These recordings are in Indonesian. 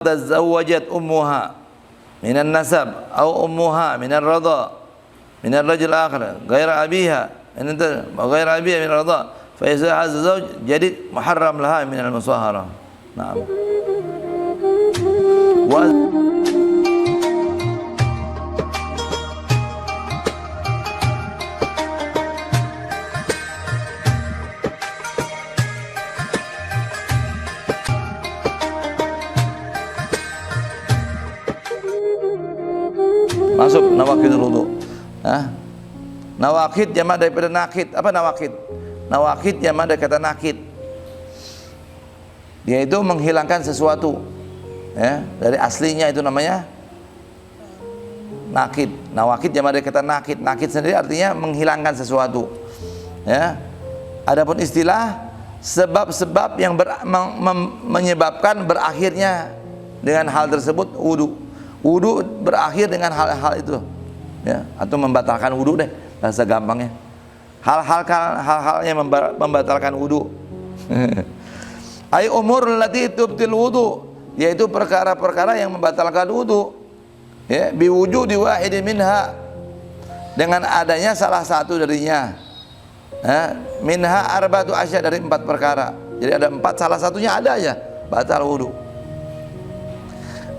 tazawwajat ummuha minan nasab atau ummuha minar radha minar rajul akhar ghaira abiha ghaira abiha minar radha fa idza hadha zawj jadi muharram laha minal musahara. Naam. Masuk nawaqidul wudu. Nawaqid jamak daripada nakid. Apa nawaqid? Nawaqid jamak dari kata nakid. Dia itu menghilangkan sesuatu. Ya, dari aslinya itu namanya nakid. Nawaqid jamak dari kata nakid. Nakid sendiri artinya menghilangkan sesuatu. Ya. Adapun istilah sebab-sebab yang menyebabkan berakhirnya dengan hal tersebut wudu. Wudu berakhir dengan hal-hal itu, ya, atau membatalkan wudu deh, bahasa gampangnya. Hal-hal yang membatalkan wudu. Ay umur lati tubtil wudu, yaitu perkara-perkara yang membatalkan wudu. Ya, biwujudi wahidin minha, dengan adanya salah satu darinya. Minha arba'atu asya, dari 4 perkara. Jadi ada 4, salah satunya ada aja batal wudu.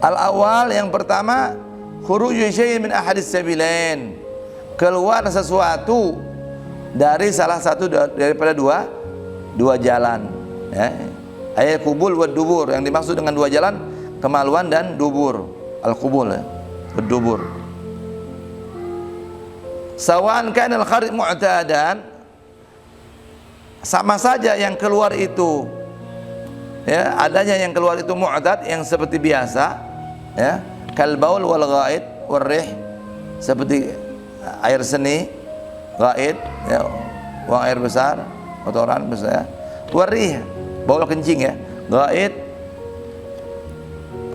Al-awwal, yang pertama, khuruju syai'in min ahadis sabilain, keluar sesuatu dari salah satu daripada dua jalan, ya. Ayat kubul wa dubur, yang dimaksud dengan 2 jalan kemaluan dan dubur. Al-kubul, ya, dubur. Sawan kana al-kharij mu'tadan, sama saja yang keluar itu, ya, adanya yang keluar itu mu'tad, yang seperti biasa, ya, kal baul wal ghaid wal rih, seperti air seni, ghaid, ya, buang air besar, kotoran besar, ya. Wal rih, baul kencing, ya. Ghaid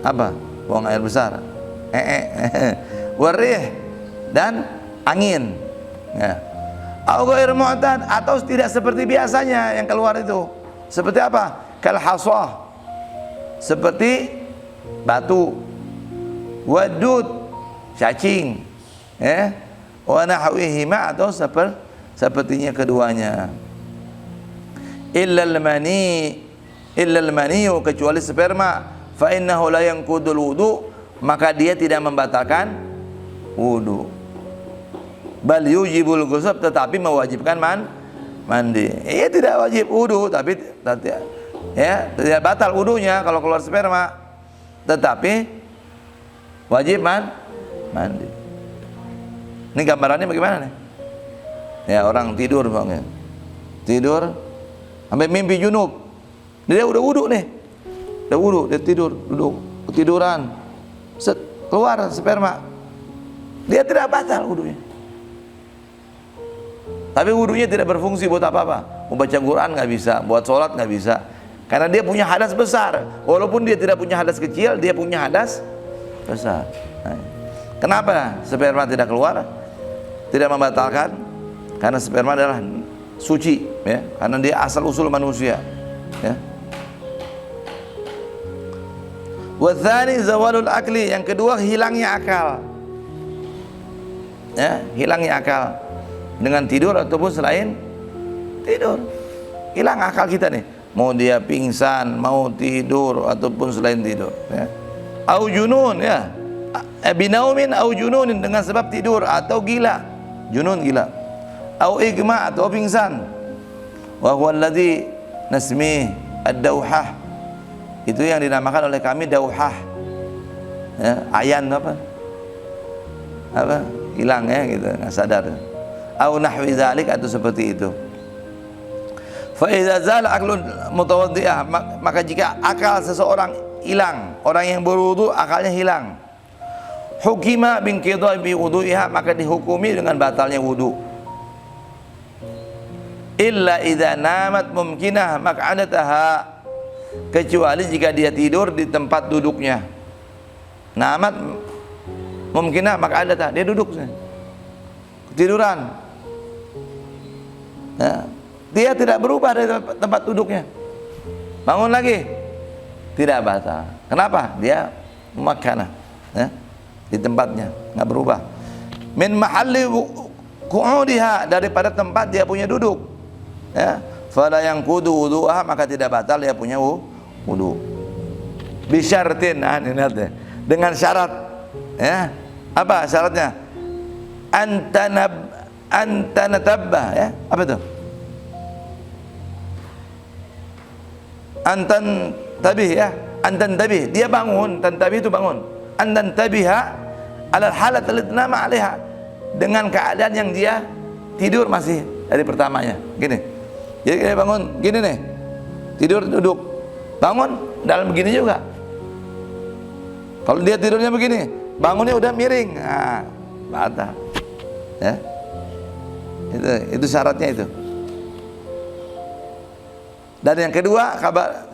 apa? Buang air besar. Wal rih, dan angin, ya. Au ghair mu'tad, atau tidak seperti biasanya yang keluar itu. Seperti apa? Kal hasah, seperti batu, wadud, cacing, ya, wa nahwihima, atau sepertinya keduanya. Illal mani, kecuali sperma, fa innahu la yanqudul wudu, maka dia tidak membatalkan wudu. Bal yujibul ghusl, tetapi mewajibkan mandi. Ia tidak wajib wudu, tapi ya, tidak batal wudunya kalau keluar sperma, tetapi wajib mandi. Ini gambarannya bagaimana nih? Ya, orang tidur bang, tidur sampai mimpi junub, dia udah wudu nih, udah wudu, dia tidur, duduk ketiduran, set, keluar sperma, dia tidak batal wudunya. Tapi wudunya tidak berfungsi buat apa-apa. Mau baca Quran nggak bisa, buat sholat nggak bisa, karena dia punya hadas besar. Walaupun dia tidak punya hadas kecil, dia punya hadas besar. Nah, kenapa sperma tidak keluar? Tidak membatalkan, karena sperma adalah suci, ya, karena dia asal usul manusia, ya. Wa tsani zawalul akli, yang kedua hilangnya akal, ya, hilangnya akal dengan tidur ataupun selain tidur. Hilang akal kita nih, mau dia pingsan, mau tidur ataupun selain tidur, ya. Au junun, ya, binaumin au jununin, dengan sebab tidur atau gila, junun gila, au igma, atau pingsan. Wa huwa alladhi nasmi ad-dauhah, itu yang dinamakan oleh kami dauhah, ya, ayan apa hilang, ya, gitu, nggak sadar. Au nahwi dzalik, atau seperti itu. Fa idza zala aqlun mutawaddi'ah, maka jika akal seseorang hilang, orang yang berwudu akalnya hilang, hukima bin qidha bi wudu'iha, maka dihukumi dengan batalnya wudu. Illa idza namat mumkinah maq'adataha, kecuali jika dia tidur di tempat duduknya. Namat mumkinah maq'adataha, dia duduk ketiduran, ya, dia tidak berubah dari tempat duduknya, bangun lagi, tidak batal. Kenapa? Dia makanah, ya, di tempatnya, nggak berubah. Min mahalli qu'udiha, daripada tempat dia punya duduk, ya. Fala yanqudu wudu'aha, maka tidak batal dia punya wudu. Bisyartin, ini lihat ya, dengan syarat, ya. Apa syaratnya? Antanatabah, ya. Apa itu? Antan tabih, ya. Antan tabih, dia bangun. Tantabih itu bangun. Antan tabiha alal halat allati nama 'alaiha, dengan keadaan yang dia tidur masih dari pertamanya. Gini. Jadi dia bangun gini nih. Tidur duduk. Bangun dalam begini juga. Kalau dia tidurnya begini, bangunnya udah miring. Nah, batal. Ya. Itu syaratnya itu. Dan yang kedua,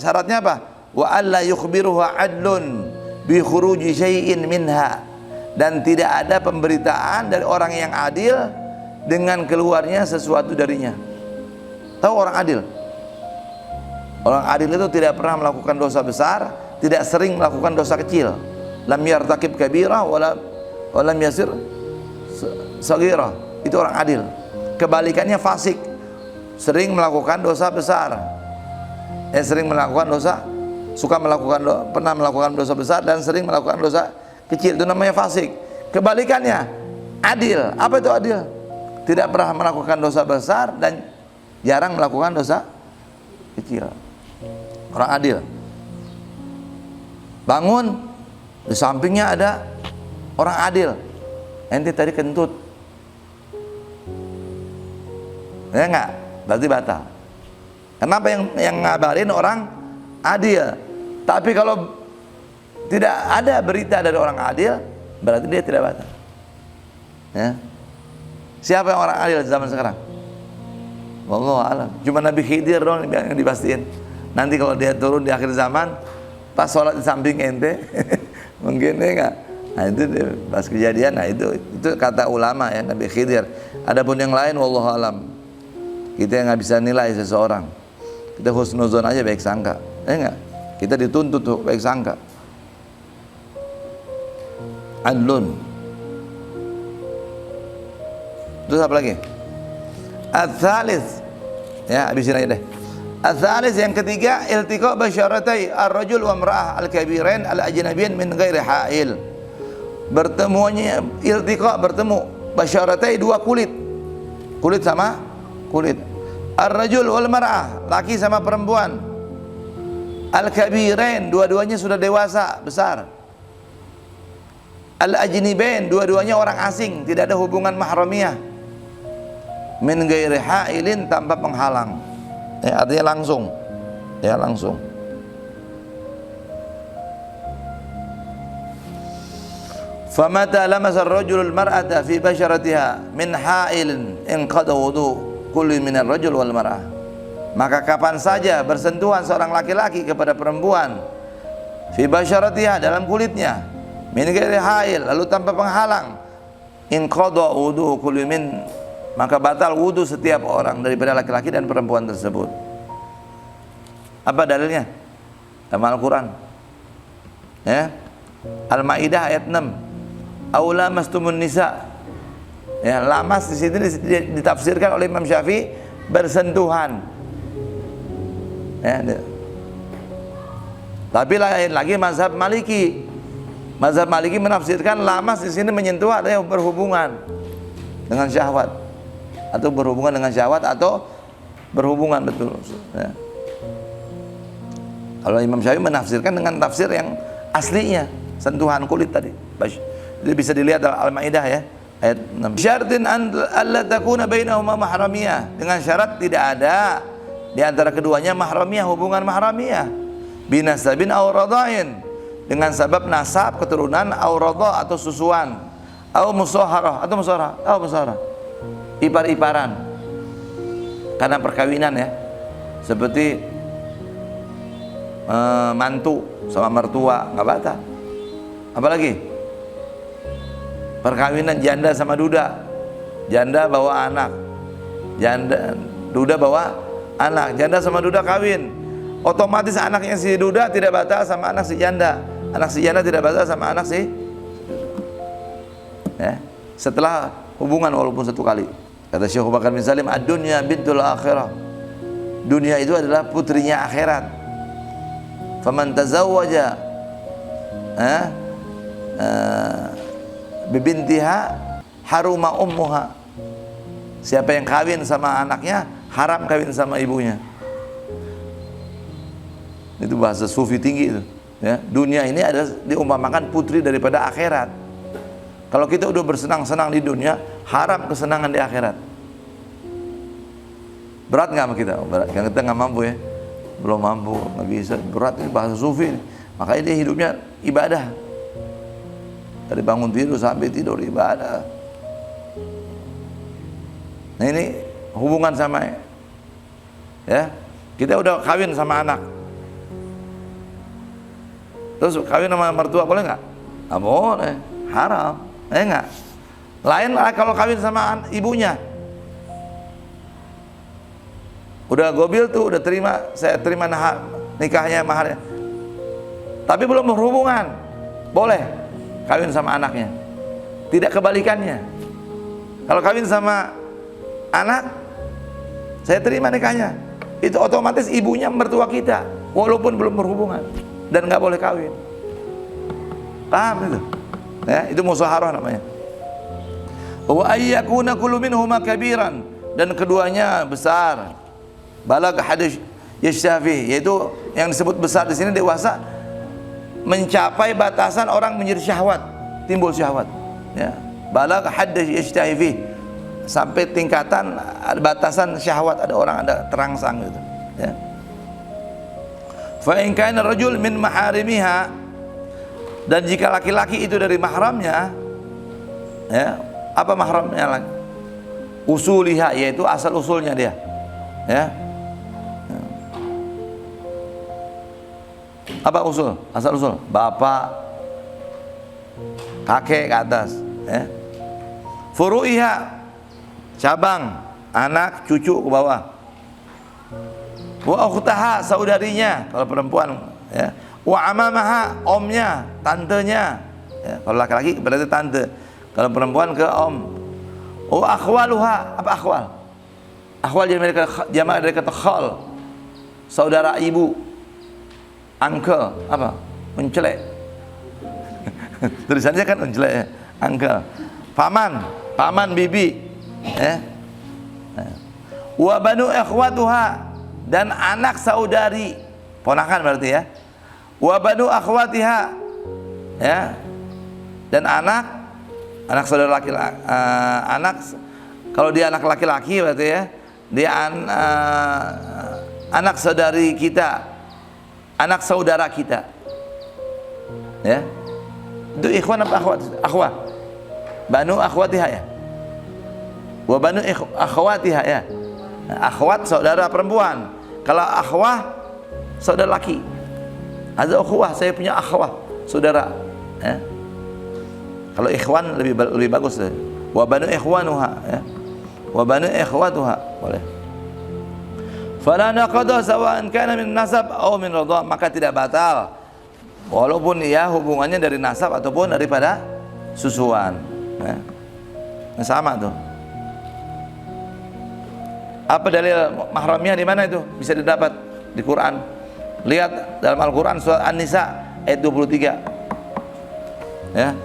syaratnya apa? Wa alla yukhbiruhu adlun bi khuruji syai'in minha, dan tidak ada pemberitaan dari orang yang adil dengan keluarnya sesuatu darinya. Tahu orang adil? Orang adil itu tidak pernah melakukan dosa besar, tidak sering melakukan dosa kecil. Lam yartakib kabirah walam yasir saghirah. Itu orang adil. Kebalikannya fasik, sering melakukan dosa besar, sering melakukan dosa, pernah melakukan dosa besar dan sering melakukan dosa kecil, itu namanya fasik. Kebalikannya adil. Apa itu adil? Tidak pernah melakukan dosa besar dan jarang melakukan dosa kecil. Orang adil. Bangun, di sampingnya ada orang adil. Ente tadi kentut, ya enggak? Berarti batal. Kenapa yang ngabarin orang adil? Tapi kalau tidak ada berita dari orang adil, berarti dia tidak batal. Ya. Siapa yang orang adil zaman sekarang? Wallahu a'lam. Cuma Nabi Khidir dong yang dipastiin. Nanti kalau dia turun di akhir zaman, pas sholat di samping ente, mungkin ya enggak. Nah itu pas kejadian. Nah itu kata ulama ya, Nabi Khidir. Adapun yang lain, wallahu a'lam. Kita yang nggak bisa nilai seseorang. Kita husnuzon aja, baik sangka. Enggak. Kita dituntut tuh baik sangka. Adlun. Terus apa lagi? Ats-tsalits. Ya, habisin aja deh. Ats-tsalits yang ketiga, iltiqa basyaratai ar-rajul wa imra'ah al-kabirain al-ajnabiyin min ghairi ha'il. Bertemunya iltiqa, bertemu basyaratai, dua kulit. Kulit sama kulit. Ar-rajul wal mar'ah, laki sama perempuan. Al-kabirain, dua-duanya sudah dewasa, besar. Al-ajnibain, dua-duanya orang asing, tidak ada hubungan mahramiyah. Min ghairi ha'ilin, tanpa penghalang. Ya, artinya langsung. Ya, langsung. Famata lamasa ar-rajul al-mar'ata fi basharatiha min ha'ilin inqada wudu kulli min ar-rajul wal mar'ah. Maka kapan saja bersentuhan seorang laki-laki kepada perempuan fi basharatiha, dalam kulitnya, min ghairi ha'il, lalu tanpa penghalang, inqada wudu kulli min, maka batal wudu setiap orang daripada laki-laki dan perempuan tersebut. Apa dalilnya? Dalam Al-Quran, ya, Al-Maidah ayat 6. Aula mastumun nisa. Ya, lamas di sini ditafsirkan oleh Imam Syafi'i bersentuhan. Ya, tapi lain lagi mazhab Maliki. Mazhab Maliki menafsirkan lamas di sini menyentuh ada yang berhubungan dengan syahwat, atau berhubungan dengan syahwat, atau berhubungan betul. Ya. Kalau Imam Syafi'i menafsirkan dengan tafsir yang aslinya, sentuhan kulit tadi. Jadi bisa dilihat dalam Al-Maidah ya, ayat 6. Syartin alla takuna bainahuma mahramiyah, dengan syarat tidak ada di antara keduanya mahramiyah, hubungan mahramiyah. Binasabin aw radhain, dengan sebab nasab, keturunan, aw radha atau susuan, aw musaharah atau musaharah. Ipar-iparan karena perkawinan ya, seperti mantu sama mertua, nggak batal. Apalagi perkawinan janda sama duda, janda bawa anak, duda bawa anak, janda sama duda kawin, Otomatis anaknya si duda tidak batal sama anak si janda, anak si janda tidak batal sama anak si ya, setelah hubungan walaupun satu kali. Kata Syekh Bakar bin Salim, ad-dunya bintul akhirah, dunia itu adalah putrinya akhirat. Faman tazawwaja bibintiha haruma ummuha, siapa yang kawin sama anaknya haram kawin sama ibunya. Itu bahasa sufi tinggi itu ya. Dunia ini adalah diumpamakan putri daripada akhirat. Kalau kita udah bersenang-senang di dunia, haram kesenangan di akhirat. Berat nggak sama kita? Berat. Yang kita nggak mampu ya, belum mampu, nggak bisa. Berat ini bahasa sufi. Makanya dia hidupnya ibadah. Dari bangun tidur sampai tidur ibadah. Nah ini hubungan sama ya. Kita udah kawin sama anak, terus kawin sama mertua boleh nggak? Nggak boleh, haram. Enggak. Lain lah kalau kawin sama ibunya. Udah gobil tuh, udah terima, saya terima nikahnya, maharnya. Tapi belum berhubungan, boleh kawin sama anaknya. Tidak kebalikannya. Kalau kawin sama anak, saya terima nikahnya, itu otomatis ibunya mertua kita, walaupun belum berhubungan, dan nggak boleh kawin. Paham itu? Ya, itu musyawarah namanya. Wa ayyakuna kullu minhuma kabiran, dan keduanya besar. Balagh hadis yashtafi, yaitu yang disebut besar di sini dewasa, mencapai batasan orang menjadi syahwat, timbul syahwat. Ya, balagh hadis yashtafi, sampai tingkatan batasan syahwat, ada orang ada terangsang gitu. Ya. Fa in kana rajul min maharimiha, dan jika laki-laki itu dari mahramnya, ya, apa mahramnya lagi? Usuliha, yaitu asal usulnya dia, ya. Apa usul? Asal usul, bapak, kakek ke atas, ya. Furu'iha, cabang, anak, cucu ke bawah. Wa ukhtaha, saudarinya kalau perempuan, ya. Wa amamaha, omnya, tantenya, ya. Kalau laki-laki berarti tante, kalau perempuan ke om. Wa akhwaluha, apa akhwal? Akhwal jamaah dari kata khal, saudara ibu. Uncle, apa? Uncelek. Tulisannya kan uncelek ya, uncle. Paman, paman bibi, ya. Wa banu ikhwatuha, dan anak saudari, ponakan berarti ya. Wa banu akhwatiha, ya, dan anak saudara laki-laki, anak, kalau dia anak laki-laki berarti ya, dia anak saudari kita, anak saudara kita, ya. Itu ikhwan apa akhwat? Akhwat, banu akhwatiha, ya. Wa banu akhwatiha, ya. Akhwat saudara perempuan, kalau akhwah saudara laki. Ada ukhuwah, saya punya akhwah, saudara, ya. Kalau ikhwan lebih bagus. Wa banu ikhwanuha, ya. Wa banu ikhwatuha, boleh. Fala naqada sawa'an kana min nasab aw min radha, maka tidak batal walaupun ya hubungannya dari nasab ataupun daripada susuan, ya. Nah, sama tuh. Apa dalil mahramnya di mana itu? Bisa didapat di Quran. Lihat dalam Al-Quran surat An-Nisa ayat 23, ya.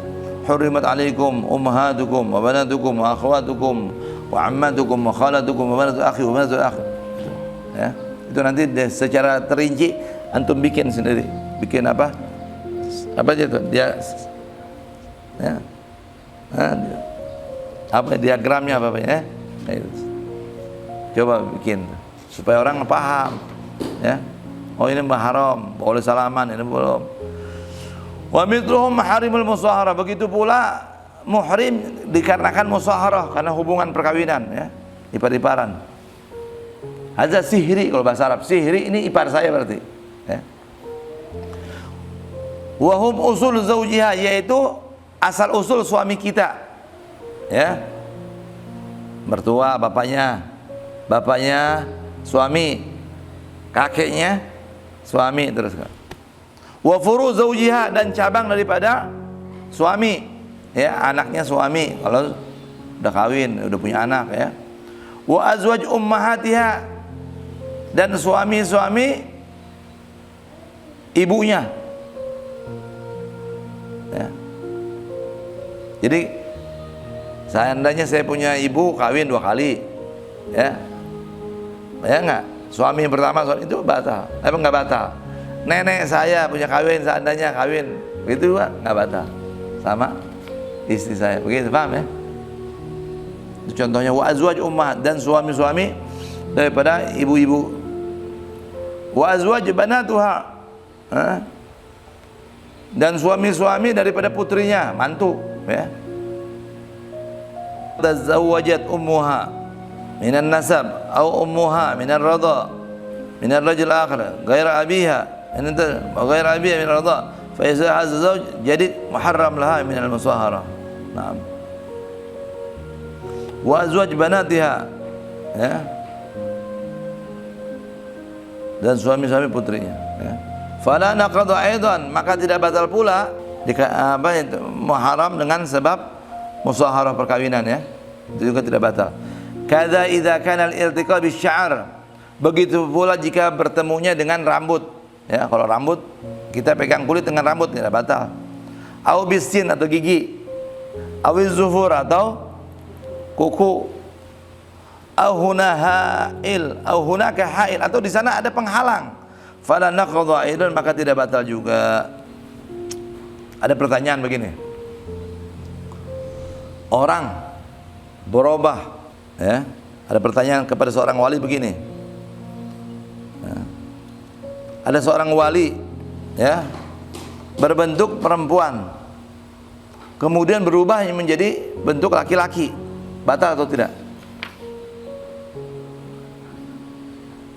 Hurrimat alaikum ummahatukum wa banatukum wa akhwatukum wa ammatukum wa khalatukum wa banatu akhi wa banatu akhi, ya. Itu nanti secara terinci antum bikin sendiri, bikin apa aja itu dia, ya. Apa diagramnya apa ya, coba bikin supaya orang paham, ya. Oh ini haram, boleh salaman, ini belum. Wa mithluhum maharimul musaharah, begitu pula muhrim dikarenakan musaharah, karena hubungan perkawinan, ya, ipar-iparan. Hadza sihri, kalau bahasa Arab sihri ini ipar saya berarti, ya. Wa hum usul zaujiha, yaitu asal usul suami kita, ya. Mertua bapaknya suami, kakeknya suami terus. Wa furu zaujiha, dan cabang daripada suami, ya, anaknya suami kalau udah kawin, udah punya anak, ya. Wa azwaj ummahatiha, dan suami-suami ibunya, ya. Jadi seandainya saya punya ibu kawin 2 kali, ya, ya enggak, suami yang pertama suami itu batal, emang enggak batal. Nenek saya punya kawin, seandainya kawin begitu juga enggak batal sama istri saya, begitu, paham ya? Itu contohnya. Wa azwaj ummahat, dan suami-suami daripada ibu-ibu. Wa azwaj banatuha, dan suami-suami daripada putrinya, mantu, ya. Tazawwajat ummuha minan nasab atau ummuha minar radha minar rajul akhar ghaira abiha, ghaira abiha min radha, fa idza hazza zawj jadi muharram laha min al-musahara. Naam. Wa azwaj banatiha, ya, dan suami-suami putrinya, ya. Fala naqadu aidan, maka tidak batal pula muharram dengan sebab musaharah perkawinan, ya, itu juga tidak batal. Kadza idza kana al-iltiqa bisya'ar, begitu pula jika bertemunya dengan rambut, ya, kalau rambut kita pegang kulit dengan rambut tidak batal. Au bisin, atau gigi, au zufur, atau kuku, au hunahail, au hunaka hail, atau di sana ada penghalang. Fala naqadu aidan, maka tidak batal juga. Ada pertanyaan begini, orang berubah, ya, ada pertanyaan kepada seorang wali begini, ya. Ada seorang wali, ya, berbentuk perempuan kemudian berubah menjadi bentuk laki-laki, batal atau tidak?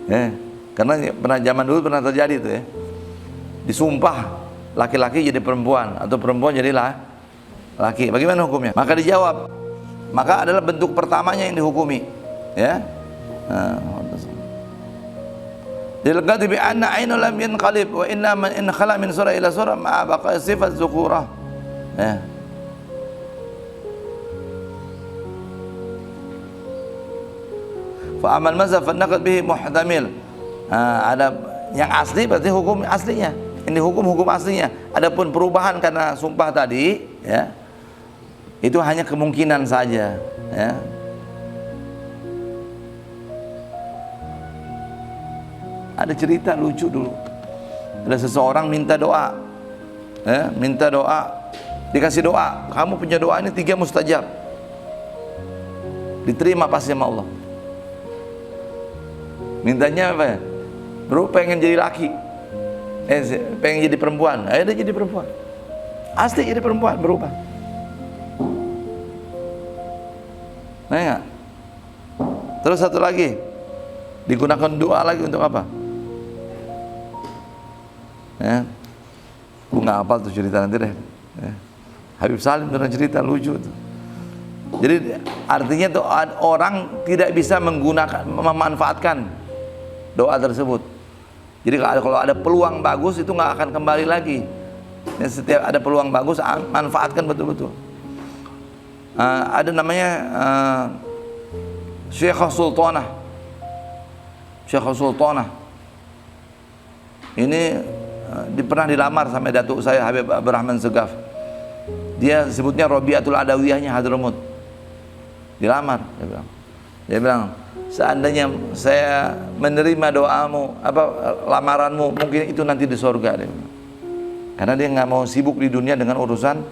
Ya, karena pernah zaman dulu pernah terjadi itu, ya, disumpah laki-laki jadi perempuan atau perempuan jadi laki. Bagaimana hukumnya? Maka dijawab, maka adalah bentuk pertamanya yang dihukumi, ya. Dilgati bi anna ainu lam yanqalib wa inna man in khala min surah ila surah ma baqa sifat zukurah, ya. Fa amal mazhab fa naqad bihi muhtamil. Ada yang asli berarti hukum aslinya. Ini hukum aslinya. Adapun perubahan karena sumpah tadi, ya, itu hanya kemungkinan saja, ya. Ada cerita lucu dulu. Ada seseorang minta doa, ya, minta doa, dikasih doa. Kamu punya doa ini 3 mustajab, diterima pasti sama Allah. Mintanya apa ya? Bro, pengen jadi laki, pengen jadi perempuan, akhirnya jadi perempuan. Asli jadi perempuan, berubah. Nah, ya. Terus satu lagi, digunakan doa lagi untuk apa? Ya, aku nggak hafal tuh cerita, nanti deh. Ya. Habib Salim pernah cerita lucu tuh. Jadi artinya tuh orang tidak bisa memanfaatkan doa tersebut. Jadi kalau ada peluang bagus itu nggak akan kembali lagi. Ya, setiap ada peluang bagus manfaatkan betul-betul. Ada namanya Syekhah Sultanah. Syekhah Sultanah ini pernah dilamar sama datuk saya Habib Abdurrahman Segaf. Dia sebutnya Robiatul Adawiyahnya Hadramut. Dilamar, dia bilang, seandainya saya menerima doamu, lamaranmu, mungkin itu nanti di surga, dia bilang. Karena dia nggak mau sibuk di dunia dengan urusan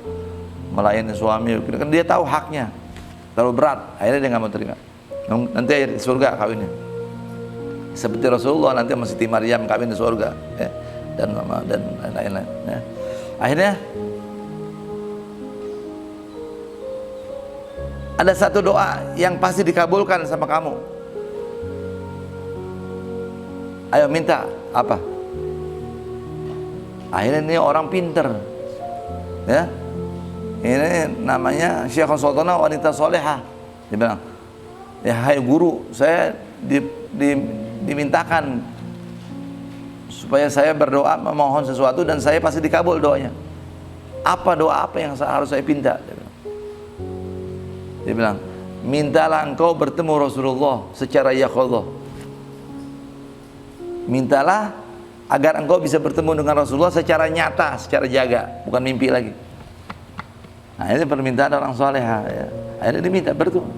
melayani suami. Kan dia tahu haknya terlalu berat, akhirnya dia nggak mau terima. Nanti di surga kawinnya. Seperti Rasulullah nanti sama Siti Maryam kawin di surga, ya, dan lain-lain. Ya. Akhirnya ada satu doa yang pasti dikabulkan sama kamu. Ayo minta apa? Akhirnya ini orang pinter, ya. Ini namanya Syekhah Sultanah, wanita solehah. Dia bilang, ya hai guru, saya dimintakan supaya saya berdoa memohon sesuatu dan saya pasti dikabul doanya. Apa doa apa yang harus saya pinta? Dia bilang, mintalah engkau bertemu Rasulullah secara yaqadhah. Mintalah agar engkau bisa bertemu dengan Rasulullah secara nyata, secara jaga, bukan mimpi lagi. Nah, ini permintaan orang soleha ya. Akhirnya diminta bertemu.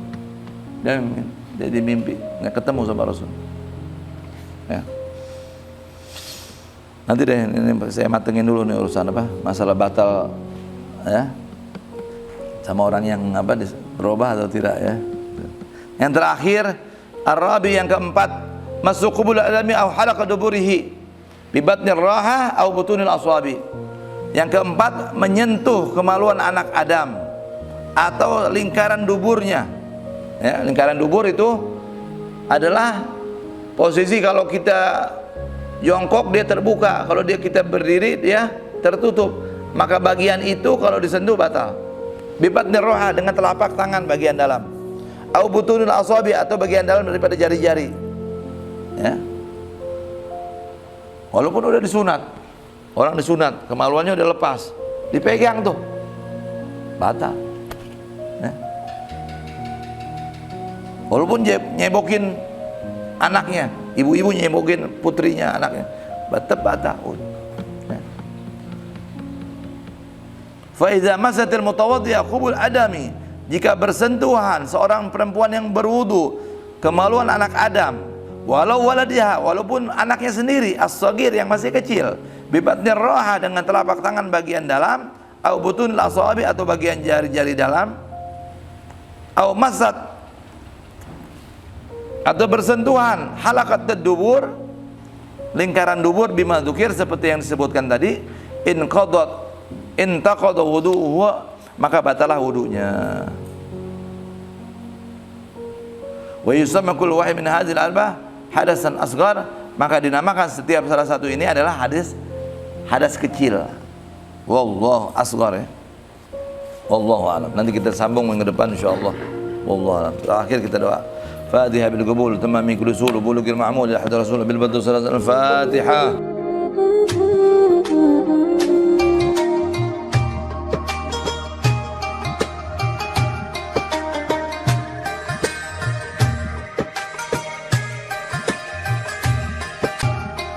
Dia di mimpi nggak ketemu sama Rasul. Ya. Nanti deh ini saya matengin dulu nih urusan apa masalah batal ya sama orang yang apa berubah atau tidak ya. Yang terakhir Ar-Rabi yang keempat masuk qubul adami au halaqa duburihi bi batnir raha au butunil aswabi. Yang keempat menyentuh kemaluan anak Adam atau lingkaran duburnya. Ya, lingkaran dubur itu adalah posisi kalau kita jongkok dia terbuka, kalau kita berdiri dia tertutup. Maka bagian itu kalau disentuh batal. Bibatnir roha dengan telapak tangan bagian dalam. Au butunul asabi atau bagian dalam daripada jari-jari. Ya. Walaupun udah disunat, orang disunat, kemaluannya udah lepas, dipegang tuh, batal. Ya. Walaupun nyebokin anaknya, ibu-ibu nyebokin putrinya, anaknya, tetap batal. Fa idza masatil mutawaddi'a qubul adami, jika bersentuhan seorang perempuan yang berwudu kemaluan anak Adam, walau waladiha, walaupun anaknya sendiri as-saghir yang masih kecil, bibatnir roha dengan telapak tangan bagian dalam, au butunil asabi atau bagian jari-jari dalam, au masat atau bersentuhan halakat dubur lingkaran dubur bima dzukir seperti yang disebutkan tadi, in qadat in taqada wudu'uhu maka batalah wudunya. Wa yusamma kullu wahid min hadhil arba'ah hadasan asghar, maka dinamakan setiap salah satu ini adalah hadas kecil. Wallahu asghar ya. Wallahu a'lam. Nanti kita sambung minggu depan insyaallah. Wallahu a'lam. Terakhir kita doa. Fatiha bil qabul tamami kulli sul bulugil ma'mul ya hadrasul bil badr salat al-Fatihah.